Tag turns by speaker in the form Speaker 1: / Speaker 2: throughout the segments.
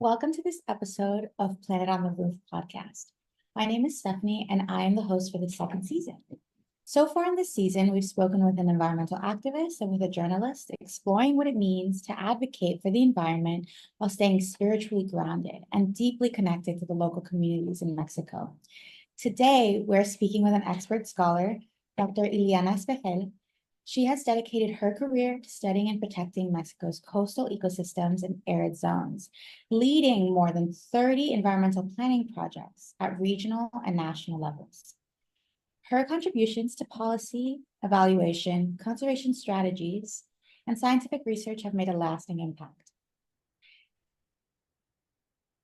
Speaker 1: Welcome to this episode of Planet on the Roof podcast. My name is Stephanie, and I am the host for the second season. So far in this season, we've spoken with an environmental activist and with a journalist, exploring what it means to advocate for the environment while staying spiritually grounded and deeply connected to the local communities in Mexico. Today, we're speaking with an expert scholar, Dr. Ileana Espejel. She has dedicated her career to studying and protecting Mexico's coastal ecosystems and arid zones, leading more than 30 environmental planning projects at regional and national levels. Her contributions to policy, evaluation, conservation strategies, and scientific research have made a lasting impact.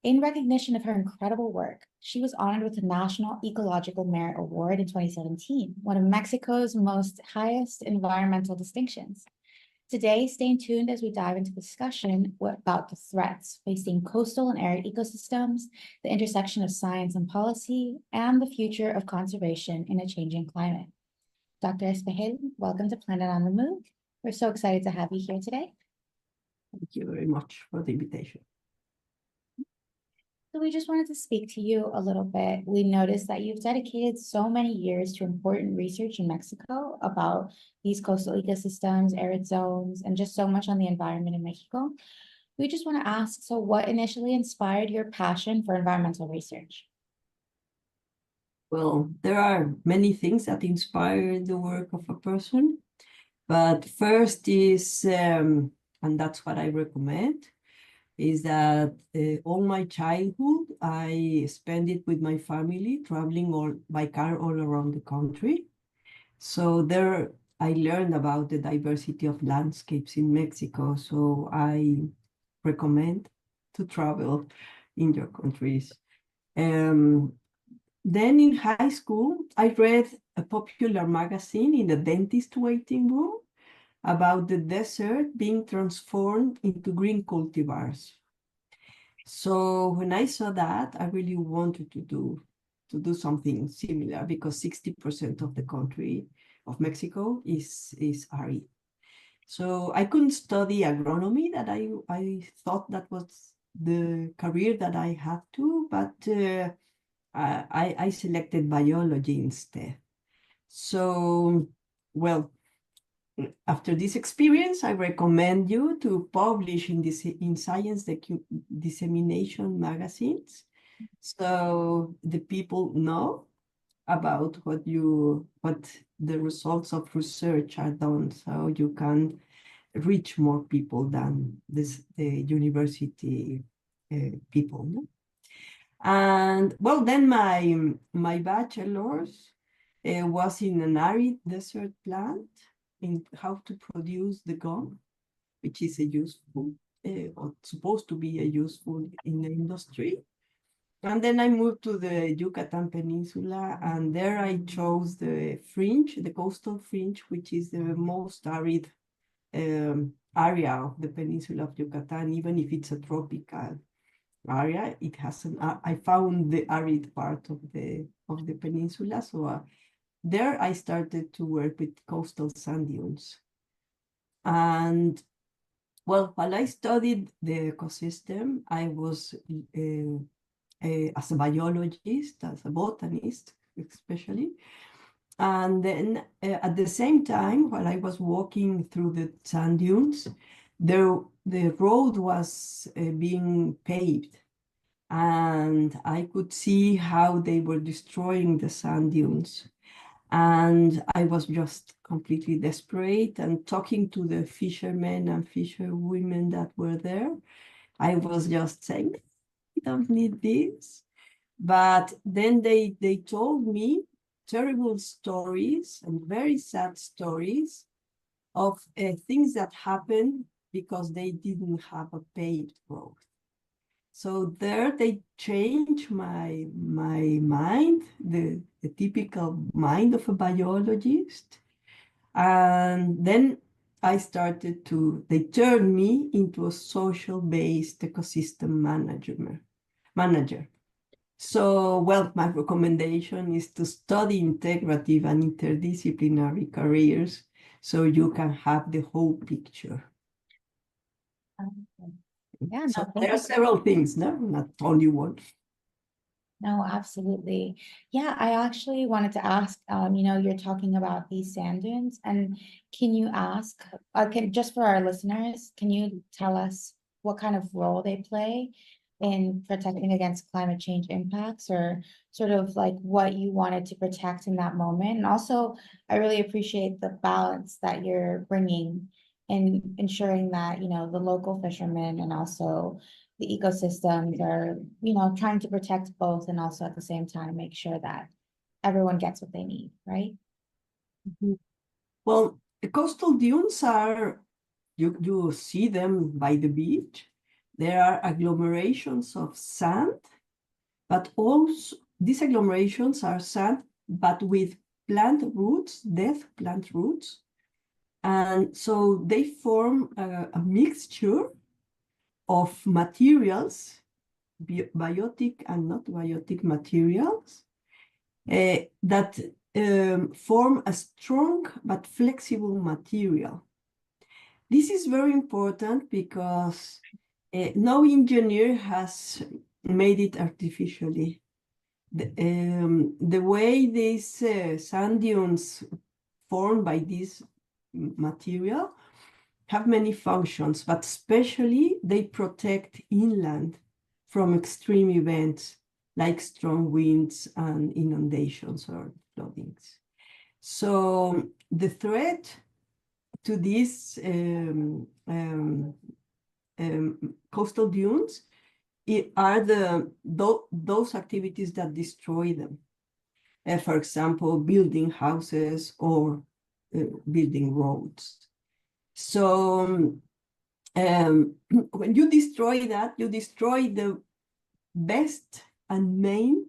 Speaker 1: In recognition of her incredible work, she was honored with the National Ecological Merit Award in 2017, one of Mexico's most highest environmental distinctions. Today, stay tuned as we dive into the discussion about the threats facing coastal and arid ecosystems, the intersection of science and policy, and the future of conservation in a changing climate. Dr. Espejel, welcome to Planet on the Move. We're so excited to have you here today.
Speaker 2: Thank you very much for the invitation.
Speaker 1: So we just wanted to speak to you a little bit. We noticed that you've dedicated so many years to important research in Mexico about these coastal ecosystems, arid zones, and just so much on the environment in Mexico. We just want to ask, so what initially inspired your passion for environmental research?
Speaker 2: Well, there are many things that inspire the work of a person, but first is, and that's what I recommend, is that all my childhood, I spent it with my family, traveling by car all around the country. So there I learned about the diversity of landscapes in Mexico. So I recommend to travel in your countries. Then in high school, I read a popular magazine in the dentist waiting room about the desert being transformed into green cultivars. So when I saw that, I really wanted to do something similar, because 60% of the country of Mexico is arid. So I couldn't study agronomy, that I thought that was the career that I had to, but I selected biology instead. So, well, after this experience, I recommend you to publish in science dissemination magazines, so the people know about what the results of research are done, so you can reach more people than the university people. No? And well, then my bachelor's was in an arid desert plant, in how to produce the gum, which is a useful, or supposed to be a useful in the industry. And then I moved to the Yucatan Peninsula, and there I chose the fringe, the coastal fringe, which is the most arid area of the peninsula of Yucatan. Even if it's a tropical area, it has I found the arid part of the peninsula. So there I started to work with coastal sand dunes. And well, while I studied the ecosystem, I was as a biologist, as a botanist especially. And then at the same time, while I was walking through the sand dunes, the road was being paved. And I could see how they were destroying the sand dunes. And I was just completely desperate, and talking to the fishermen and fisherwomen that were there, I was just saying, we don't need this. But then they told me terrible stories and very sad stories of things that happened because they didn't have a paved road. So there they changed my mind, the typical mind of a biologist. And then I started they turned me into a social-based ecosystem manager. So, well, my recommendation is to study integrative and interdisciplinary careers, so you can have the whole picture.
Speaker 1: Yeah,
Speaker 2: So
Speaker 1: no, thank
Speaker 2: there are
Speaker 1: you.
Speaker 2: several things, no, not only one.
Speaker 1: No, absolutely. Yeah, I actually wanted to ask, you're talking about these sand dunes, and can you ask, just for our listeners, can you tell us what kind of role they play in protecting against climate change impacts, or sort of like what you wanted to protect in that moment? And also, I really appreciate the balance that you're bringing in ensuring that, the local fishermen and also the ecosystems are, trying to protect both and also at the same time make sure that everyone gets what they need, right?
Speaker 2: Mhm. Well, the coastal dunes are, you see them by the beach. There are agglomerations of sand, but also these agglomerations are sand, but with plant roots, dead plant roots. And so they form a mixture of materials, biotic and not biotic materials, that form a strong but flexible material. This is very important because no engineer has made it artificially. The way these sand dunes formed by this material have many functions, but especially they protect inland from extreme events like strong winds and inundations or floodings. So the threat to these coastal dunes are those activities that destroy them. For example, building houses or building roads. So when you destroy that, you destroy the best and main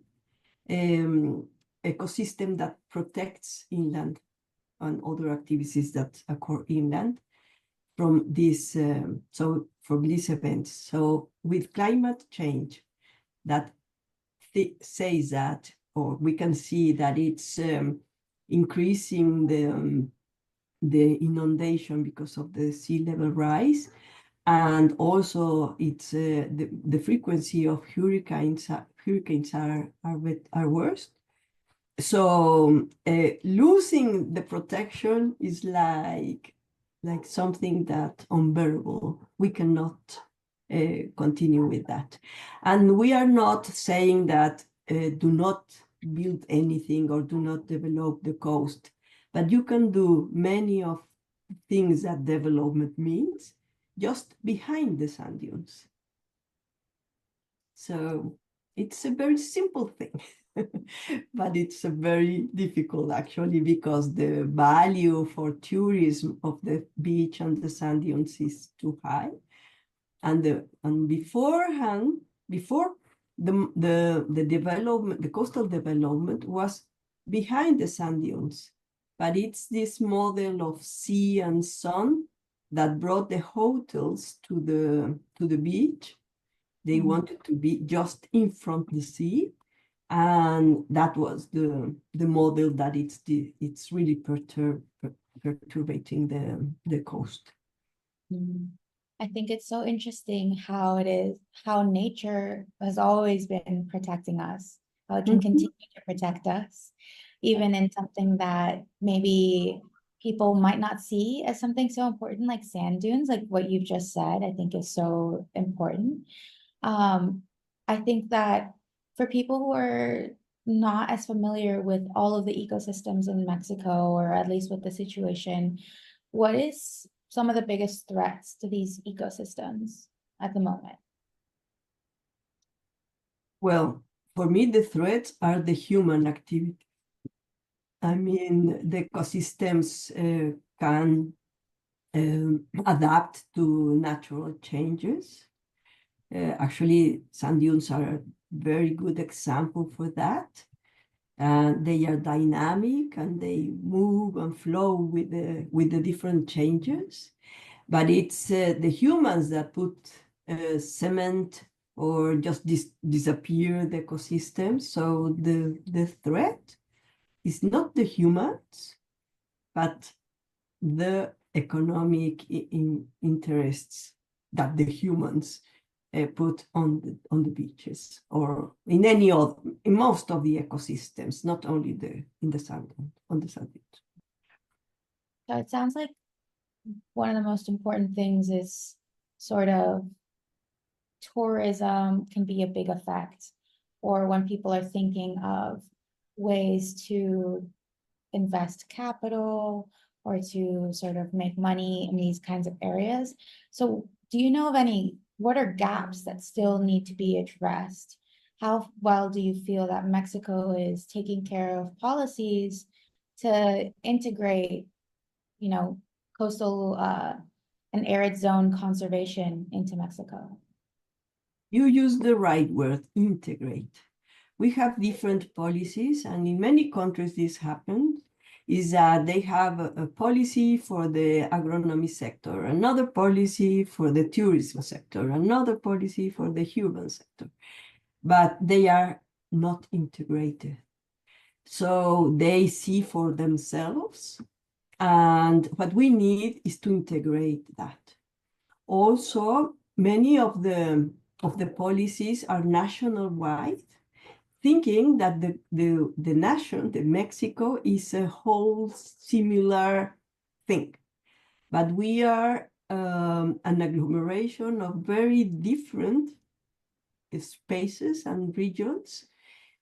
Speaker 2: ecosystem that protects inland and other activities that occur inland from these events. So with climate change, that says that, or we can see that it's increasing the inundation because of the sea level rise. And also it's the frequency of hurricanes are worse. So losing the protection is like something that unbearable. We cannot continue with that. And we are not saying that do not build anything or do not develop the coast, but you can do many of things that development means just behind the sand dunes. So it's a very simple thing, but it's a very difficult actually, because the value for tourism of the beach and the sand dunes is too high. And before the development, the coastal development was behind the sand dunes. But it's this model of sea and sun that brought the hotels to the beach. They wanted to be just in front of the sea, and that was the model that it's really perturbating the coast.
Speaker 1: I think it's so interesting how nature has always been protecting us, how it can continue to protect us, even in something that maybe people might not see as something so important like sand dunes, like what you've just said, I think is so important. I think that for people who are not as familiar with all of the ecosystems in Mexico, or at least with the situation, what is some of the biggest threats to these ecosystems at the moment?
Speaker 2: Well, for me, the threats are the human activity. I mean, the ecosystems can adapt to natural changes. Actually, sand dunes are a very good example for that. They are dynamic and they move and flow with the different changes. But it's the humans that put cement or just disappear the ecosystem. So the threat is not the humans, but the economic interests that the humans put on the beaches or in most of the ecosystems, not only on the sand beach.
Speaker 1: So it sounds like one of the most important things is sort of tourism can be a big effect, or when people are thinking of ways to invest capital or to sort of make money in these kinds of areas. So do you know of what are gaps that still need to be addressed? How well do you feel that Mexico is taking care of policies to integrate, coastal and arid zone conservation into Mexico?
Speaker 2: You use the right word, integrate. We have different policies, and in many countries this happens, is that they have a policy for the agronomy sector, another policy for the tourism sector, another policy for the human sector, but they are not integrated. So they see for themselves, and what we need is to integrate that. Also, many of the policies are national-wide, thinking that the nation, the Mexico, is a whole similar thing. But we are an agglomeration of very different spaces and regions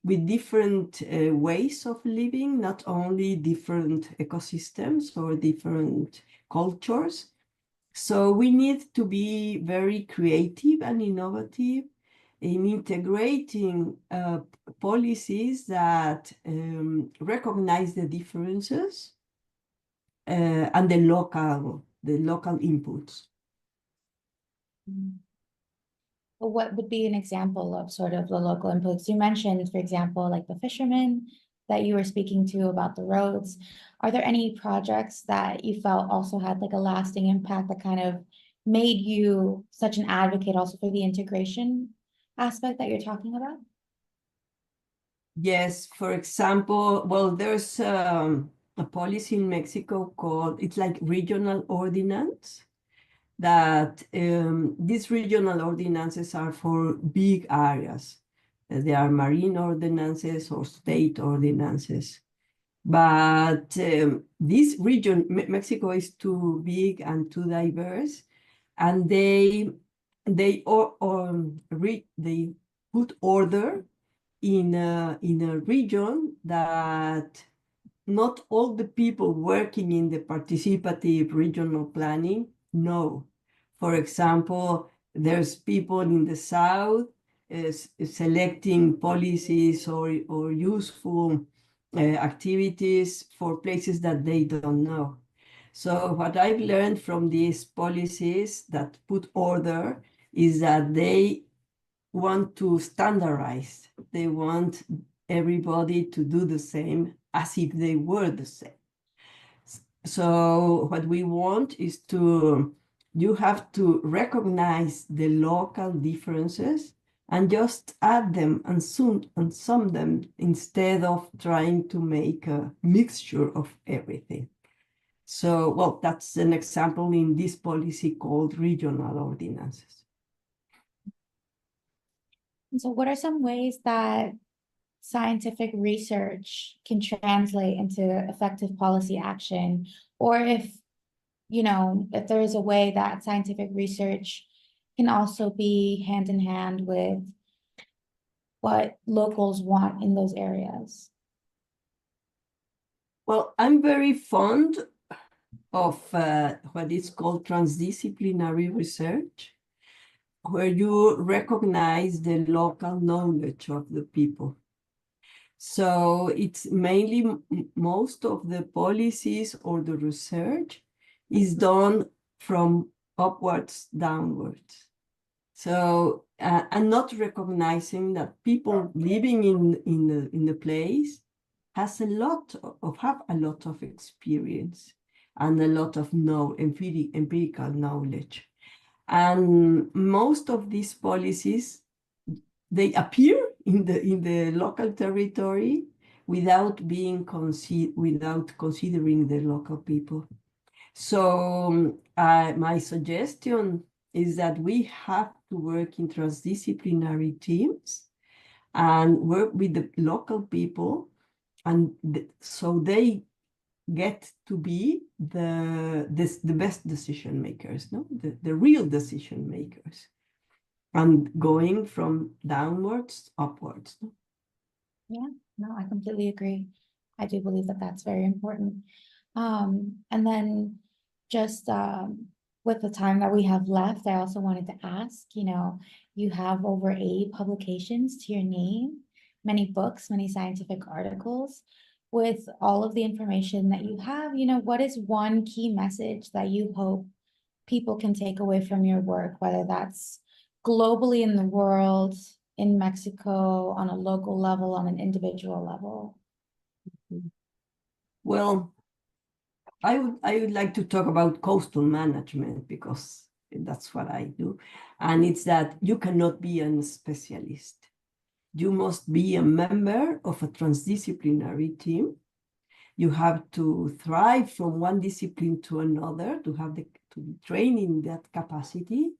Speaker 2: with different ways of living, not only different ecosystems or different cultures. So we need to be very creative and innovative in integrating policies that recognize the differences and the local inputs.
Speaker 1: What would be an example of sort of the local inputs? You mentioned, for example, like the fishermen that you were speaking to about the roads. Are there any projects that you felt also had like a lasting impact that kind of made you such an advocate also for the integration aspect that you're talking about?
Speaker 2: Yes, for example, well, there's a policy in Mexico called, it's like regional ordinance, that these regional ordinances are for big areas. They are marine ordinances or state ordinances. But this region, Mexico is too big and too diverse, and they put order in a region that not all the people working in the participative regional planning know. For example, there's people in the south selecting policies or useful activities for places that they don't know. So what I've learned from these policies that put order is that they want to standardize. They want everybody to do the same as if they were the same. So what we want is you have to recognize the local differences and just add them and sum them instead of trying to make a mixture of everything. So, well, that's an example in this policy called regional ordinances.
Speaker 1: And so what are some ways that scientific research can translate into effective policy action? Or if there is a way that scientific research can also be hand in hand with what locals want in those areas?
Speaker 2: Well, I'm very fond of what is called transdisciplinary research, where you recognize the local knowledge of the people. So it's mainly most of the policies or the research is done from upwards downwards. So and not recognizing that people living in the place have a lot of experience and a lot of empirical knowledge. And most of these policies, they appear in the local territory without considering the local people. So my suggestion is that we have to work in transdisciplinary teams and work with the local people, and so they get to be the best decision makers, no? The real decision makers, and going from downwards upwards. No?
Speaker 1: Yeah, no, I completely agree. I do believe that that's very important. And then just with the time that we have left, I also wanted to ask, you have over 80 publications to your name, many books, many scientific articles. With all of the information that you have, what is one key message that you hope people can take away from your work, whether that's globally in the world, in Mexico, on a local level, on an individual level?
Speaker 2: Well, I would like to talk about coastal management, because that's what I do. And it's that you cannot be a specialist. You must be a member of a transdisciplinary team. You have to thrive from one discipline to another, to be trained in that capacity.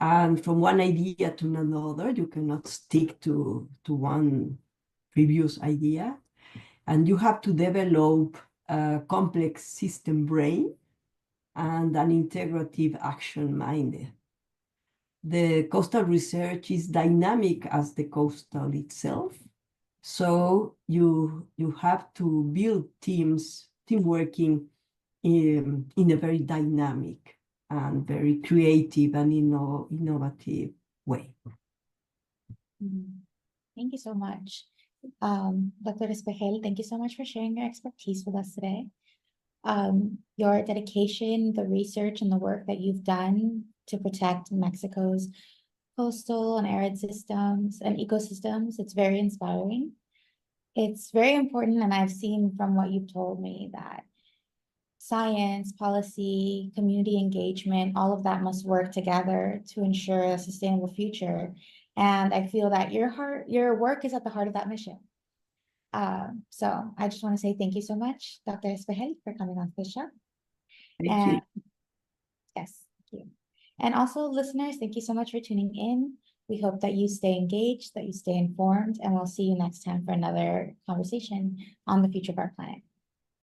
Speaker 2: And from one idea to another, you cannot stick to one previous idea. And you have to develop a complex system brain and an integrative action mind. The coastal research is dynamic as the coastal itself. So you have to build teams, team working in a very dynamic and very creative and innovative way.
Speaker 1: Thank you so much. Dr. Espejel, thank you so much for sharing your expertise with us today. Your dedication, the research, and the work that you've done to protect Mexico's coastal and arid systems and ecosystems, it's very inspiring. It's very important, and I've seen from what you've told me that science, policy, community engagement, all of that must work together to ensure a sustainable future. And I feel that your work is at the heart of that mission. So I just want to say thank you so much, Dr. Espejel, for coming on the show.
Speaker 2: Thank you.
Speaker 1: Yes, thank you. And also, listeners, thank you so much for tuning in. We hope that you stay engaged, that you stay informed, and we'll see you next time for another conversation on the future of our planet.